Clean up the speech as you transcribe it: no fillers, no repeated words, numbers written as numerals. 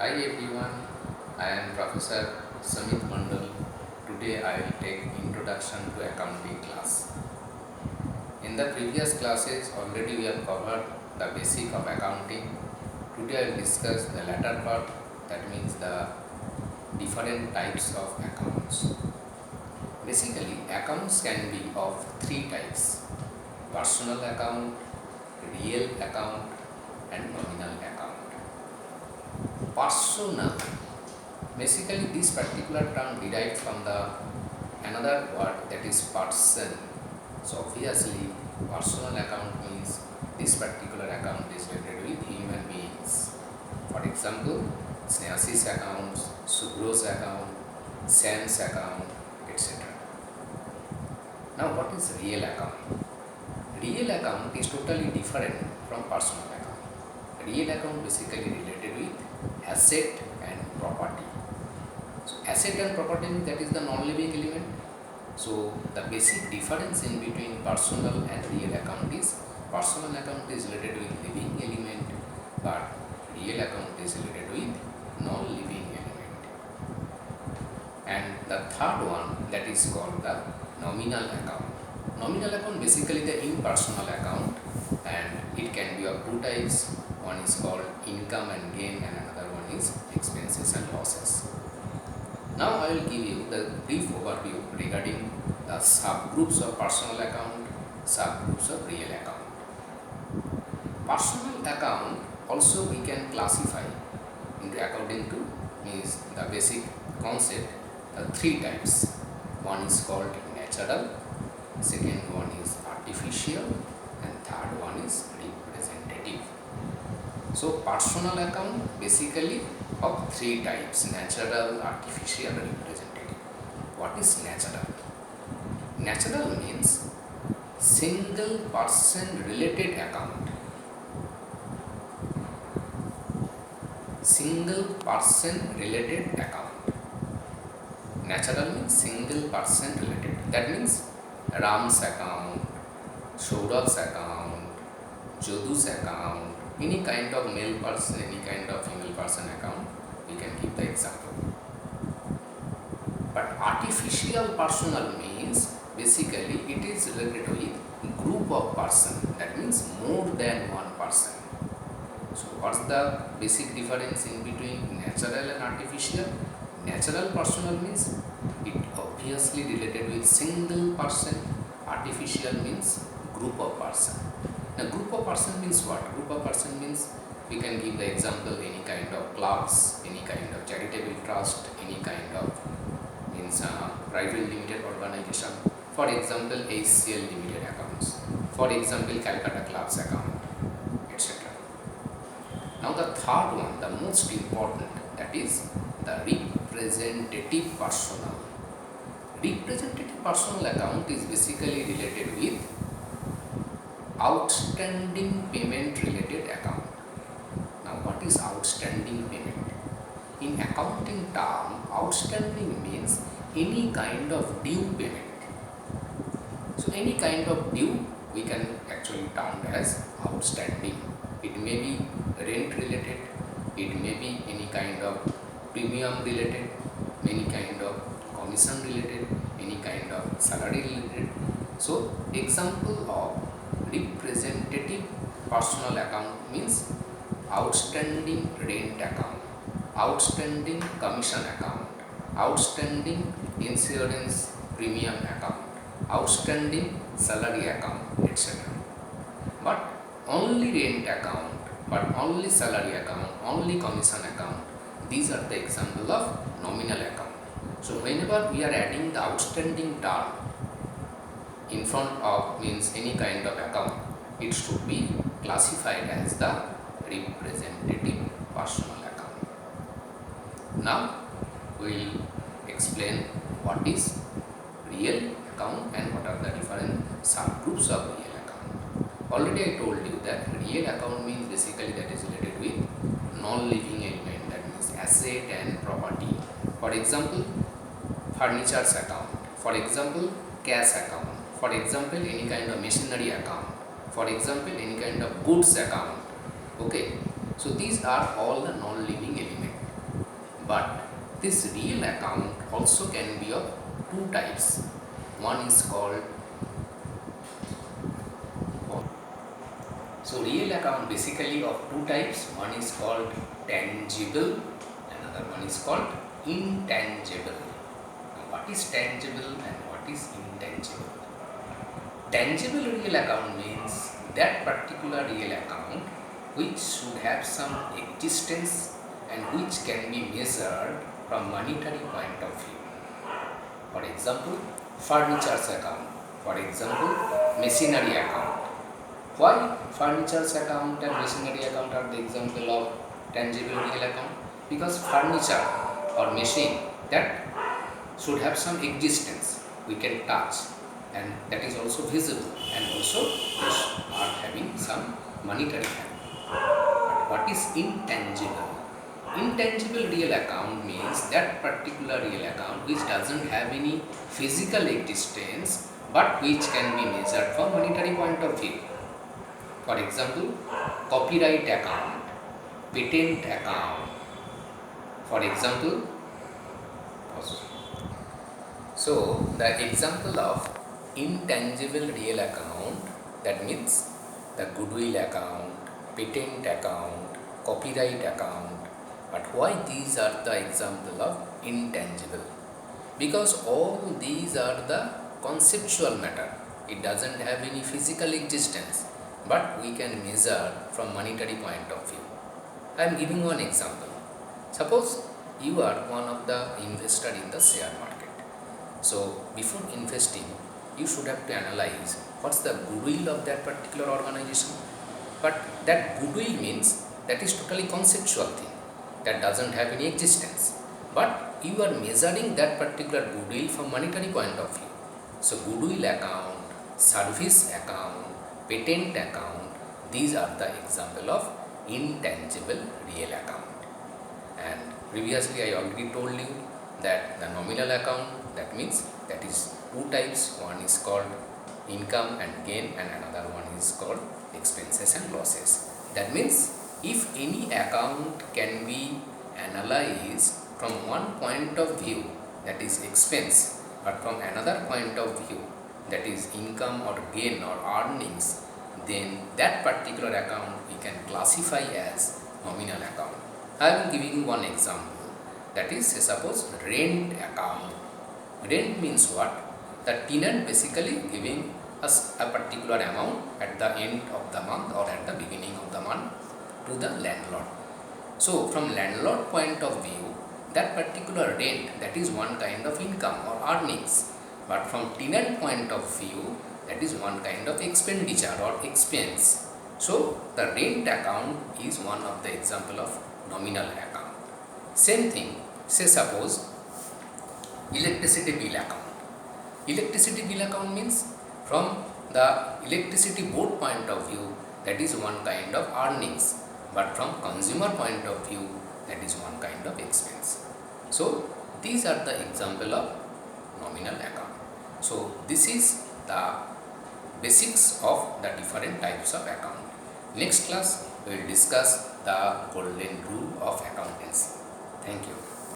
Hi everyone, I am Professor Samit Mandal. Today I will take Introduction to Accounting class. In the previous classes already we have covered the basic of accounting. Today I will discuss the latter part, that means the different types of accounts. Basically accounts can be of three types: personal account, real account and nominal account. Personal, basically this particular term derived from the another word, that is person. So obviously personal account means this particular account is related with human beings. For example, Snehashi's account, Subro's account, Sam's account, etc. Now what is real account? Real account is totally different from personal account. Real account basically related with asset and property. So asset and property, that is the non-living element. So the basic difference in between personal and real account is personal account is related with living element, but real account is related with non-living element. And the third one, that is called the nominal account. Nominal account basically the impersonal account, and it can be of two types. One is called income and gain and another one is expenses and losses. Now I will give you the brief overview regarding the subgroups of personal account, subgroups of real account. Personal account also we can classify into according to means the basic concept, the three types. One is called natural, second one is artificial and third one is representative. So personal account basically of three types: natural, artificial and representative. What is natural? Natural means single person related account. Single person related account. Natural means single person related. That means Ram's account, Saurabh's account, Jodu's account, any kind of male person, any kind of female person account, we can give the example. But artificial personal means basically it is related with group of person, that means more than one person. So what's the basic difference in between natural and artificial? Natural personal means it obviously related with single person. Artificial means group of person. Now group of person means what? Group of person means we can give the example any kind of clubs, any kind of charitable trust, any kind of means private limited organization. For example, ACL limited accounts. For example, Calcutta clubs account, etc. Now the third one, the most important, that is the representative personal. Representative personal account is basically related with outstanding payment related account. Now what is outstanding payment? In accounting term, outstanding means any kind of due payment. So any kind of due we can actually term as outstanding. It may be rent related, it may be any kind of premium related, any kind of commission related, any kind of salary related. So example of representative personal account means outstanding rent account, outstanding commission account, outstanding insurance premium account, outstanding salary account, etc. But only rent account, but only salary account, only commission account, these are the example of nominal account. So whenever we are adding the outstanding term in front of means any kind of account, it should be classified as the representative personal account. Now we will explain what is real account and what are the different subgroups of real account. Already I told you that real account means basically that is related with non-living element, that means asset and property. For example, furniture's account, for example, cash account, for example, any kind of machinery account, for example, any kind of goods account. Okay, so these are all the non-living element. But this real account also can be of two types. One is called, so real account basically of two types. One is called tangible, another one is called intangible. Now, what is tangible and what is intangible? Tangible real account means that particular real account which should have some existence and which can be measured from monetary point of view. For example, furniture's account. For example, machinery account. Why furniture's account and machinery account are the example of tangible real account? Because furniture or machine that should have some existence, we can touch, and that is also visible, and also are having some monetary value. But what is intangible? Intangible real account means that particular real account which doesn't have any physical existence but which can be measured from monetary point of view. For example, copyright account, patent account. For example, so the example of intangible real account, that means the goodwill account, patent account, copyright account. But why these are the example of intangible? Because all these are the conceptual matter. It doesn't have any physical existence, but we can measure from monetary point of view. I am giving one example. Suppose you are one of the investor in the share market. So before investing, you should have to analyze what's the goodwill of that particular organization. But that goodwill means that is totally conceptual thing that doesn't have any existence. But you are measuring that particular goodwill from monetary point of view. So goodwill account, service account, patent account, these are the example of intangible real account. And previously I already told you that the nominal account, that means that is two types. One is called income and gain and another one is called expenses and losses. That means if any account can be analyzed from one point of view, that is expense, but from another point of view, that is income or gain or earnings, then that particular account we can classify as nominal account. I am giving you one example, that is suppose rent account. Rent means what? The tenant basically giving us a particular amount at the end of the month or at the beginning of the month to the landlord. So from landlord point of view, that particular rent, that is one kind of income or earnings. But from tenant point of view, that is one kind of expenditure or expense. So the rent account is one of the example of nominal account. Same thing, say suppose electricity bill account. Electricity bill account means from the electricity board point of view, that is one kind of earnings, but from consumer point of view, that is one kind of expense. So these are the example of nominal account. So this is the basics of the different types of account. Next class we will discuss the golden rule of accountancy. Thank you.